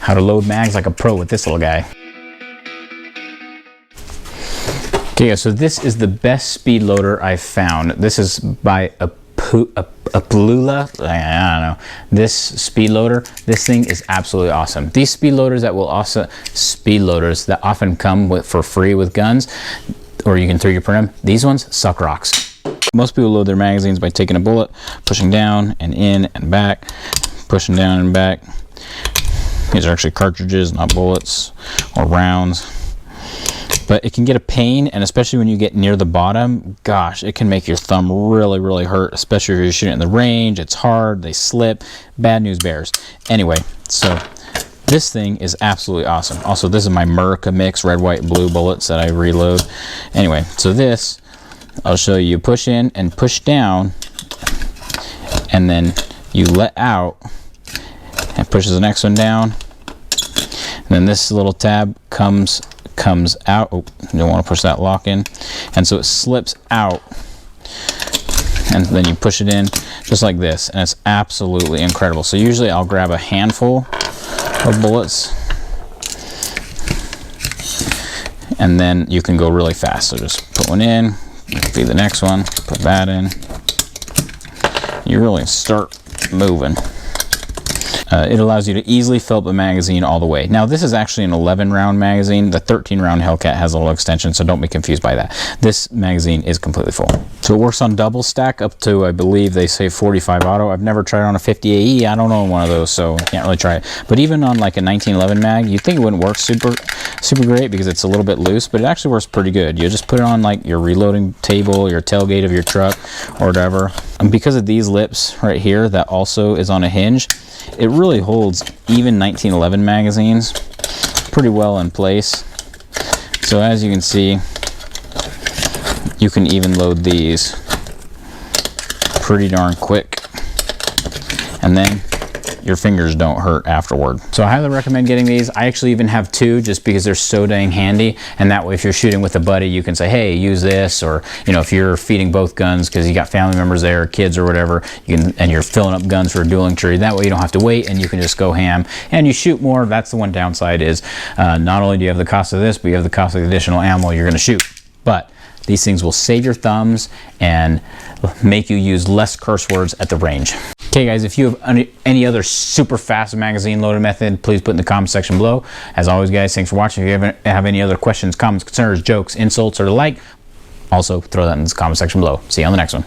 how to load mags like a pro with this little guy. Okay guys, so this is the best speed loader I've found. This is by UpLULA. I don't know. This speed loader, this thing is absolutely awesome. These speed loaders that often come for free with guns, or you can 3D print them, these ones suck rocks. Most people load their magazines by taking a bullet, pushing down and in and back, pushing down and back. These are actually cartridges, not bullets or rounds. But it can get a pain, and especially when you get near the bottom, gosh, it can make your thumb really, really hurt, especially if you're shooting in the range. It's hard, they slip. Bad news bears. Anyway, so this thing is absolutely awesome. Also, this is my America mix, red, white, blue bullets that I reload. Anyway, so this, I'll show you. Push in and push down, and then you let out, and pushes the next one down. And then this little tab comes out. Oh, you don't want to push that lock in, and so it slips out, and then you push it in just like this, and it's absolutely incredible. So usually I'll grab a handful of bullets, and then you can go really fast. So just put one in, feed the next one, put that in. You really start moving. It allows you to easily fill up a magazine all the way. Now this is actually an 11-round magazine. The 13-round Hellcat has a little extension, so don't be confused by that. This magazine is completely full. So it works on double stack up to, I believe they say 45 auto. I've never tried it on a 50 AE. I don't own one of those, so I can't really try it. But even on like a 1911 mag, you'd think it wouldn't work super great because it's a little bit loose, but it actually works pretty good. You just put it on like your reloading table, your tailgate of your truck, or whatever. And because of these lips right here that also is on a hinge, it really holds even 1911 magazines pretty well in place. So as you can see, you can even load these pretty darn quick, and then your fingers don't hurt afterward. So I highly recommend getting these. I actually even have two just because they're so dang handy, and that way if you're shooting with a buddy, you can say, hey, use this, or you know, if you're feeding both guns because you got family members there, kids or whatever, you can, and you're filling up guns for a dueling tree, that way you don't have to wait and you can just go ham and you shoot more. That's the one downside is not only do you have the cost of this, but you have the cost of the additional ammo you're gonna shoot. But these things will save your thumbs and make you use less curse words at the range. Okay guys, if you have any other super fast magazine loading method, please put in the comment section below. As always guys, thanks for watching. If you have any other questions, comments, concerns, jokes, insults, or the like, also throw that in the comment section below. See you on the next one.